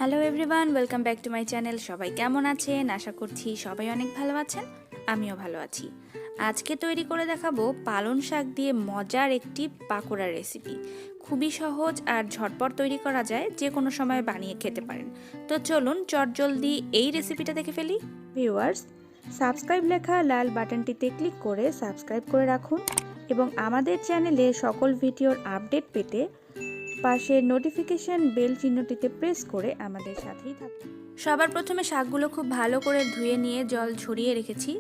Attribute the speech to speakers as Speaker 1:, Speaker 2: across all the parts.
Speaker 1: Hello everyone, welcome back to my channel. সবাই কেমন আছেন? আশা করছি সবাই অনেক ভালো আছেন। আমিও ভালো আছি। আজকে তৈরি করে দেখাবো পালং শাক দিয়ে মজার একটি পাকোড়া রেসিপি। খুবই সহজ আর ঝটপট তৈরি করা যায়, যে কোনো সময় বানিয়ে খেতে পারেন। তো চলুন চটজলদি এই রেসিপিটা দেখে ফেলি। ভিউয়ার্স, সাবস্ক্রাইব লেখা লাল বাটনটিতে ক্লিক করে সাবস্ক্রাইব করে রাখুন এবং আমাদের চ্যানেলে সকল ভিডিওর আপডেট পেতে পাশের নোটিফিকেশন বেল চিহ্নটিতে প্রেস করে আমাদের সাথেই থাকুন। সবার প্রথমে শাকগুলো খুব ভালো করে ধুয়ে নিয়ে জল ঝরিয়ে রেখেছি।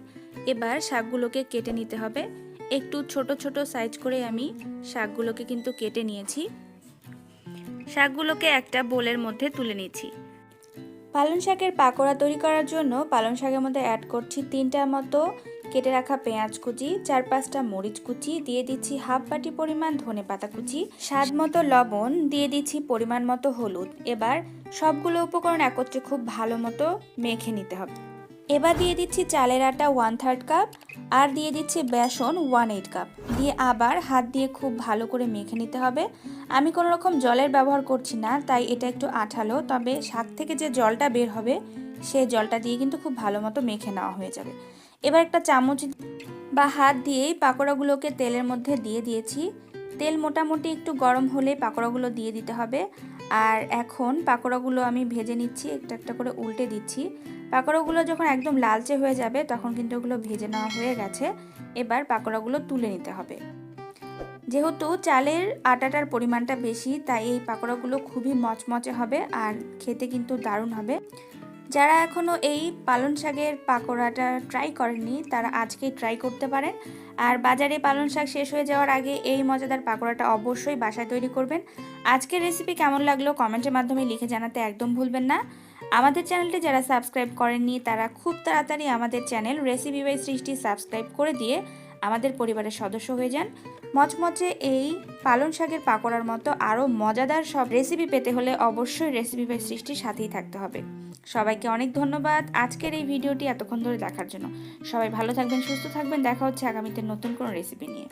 Speaker 1: এবার শাকগুলোকে কেটে নিতে হবে। একটু ছোট ছোট সাইজ করে আমি শাকগুলোকে কিন্তু কেটে নিয়েছি। শাকগুলোকে একটা বোলের মধ্যে তুলে নিচ্ছি। পালং শাকের পাকোড়া তৈরি করার জন্য পালং শাকের মধ্যে অ্যাড করছি 3টার মতো কেটে রাখা পেঁয়াজ কুচি, 4-5টা মরিচ কুচি, দিয়ে দিচ্ছি হাফ বাটি পরিমাণ ধনেপাতা কুচি, স্বাদ মতো লবণ, দিয়ে দিচ্ছি পরিমাণ মতো হলুদ। এবার সবগুলো উপকরণ একত্রে খুব ভালো মতো মেখে নিতে হবে। এবার দিয়ে দিচ্ছি চালের আটা 1/3 কাপ আর দিয়ে দিচ্ছি বেসন 1/8 কাপ, দিয়ে আবার হাত দিয়ে খুব ভালো করে মেখে নিতে হবে। আমি কোনো রকম জলের ব্যবহার করছি না, তাই এটা একটু আঠালো, তবে শাক থেকে যে জলটা বের হবে সেই জলটা দিয়ে কিন্তু খুব ভালো মতো মেখে নেওয়া হয়ে যাবে। এবার একটা চামচ বা হাত দিয়েই পাকোড়াগুলোকে তেলের মধ্যে দিয়ে দিয়েছি। তেল মোটামুটি একটু গরম হলে পাকোড়াগুলো দিয়ে দিতে হবে। আর এখন পাকোড়াগুলো আমি ভেজে নিচ্ছি, একটা একটা করে উল্টে দিচ্ছি। পাকোড়াগুলো যখন একদম লালচে হয়ে যাবে তখন কিন্তু ওগুলো ভেজে নেওয়া হয়ে গেছে। এবার পাকোড়াগুলো তুলে নিতে হবে। যেহেতু চালের আটাটার পরিমাণটা বেশি, তাই এই পাকোড়াগুলো খুবই মচমচে হবে আর খেতে কিন্তু দারুণ হবে। যারা এখনও এই পালং শাকের পাকোড়াটা ট্রাই করেননি তারা আজকেই ট্রাই করতে পারেন। আর বাজারে পালং শাক শেষ হয়ে যাওয়ার আগে এই মজাদার পাকোড়াটা অবশ্যই বাসায় তৈরি করবেন। আজকের রেসিপি কেমন লাগলো কমেন্টের মাধ্যমে লিখে জানাতে একদম ভুলবেন না। আমাদের চ্যানেলটি যারা সাবস্ক্রাইব করেননি তারা খুব তাড়াতাড়ি আমাদের চ্যানেল রেসিপি বাই সৃষ্টি সাবস্ক্রাইব করে দিয়ে আমাদের পরিবারের সদস্য হয়ে যান। মচমচে এই পালং শাকের পাকোড়ার মতো আরও মজাদার সব রেসিপি পেতে হলে অবশ্যই রেসিপি বাই সৃষ্টির সাথেই থাকতে হবে। সবাইকে অনেক ধন্যবাদ আজকের এই ভিডিওটি এতক্ষণ ধরে দেখার জন্য। সবাই ভালো থাকবেন, সুস্থ থাকবেন। দেখা হচ্ছে আগামীতে নতুন কোনো রেসিপি নিয়ে।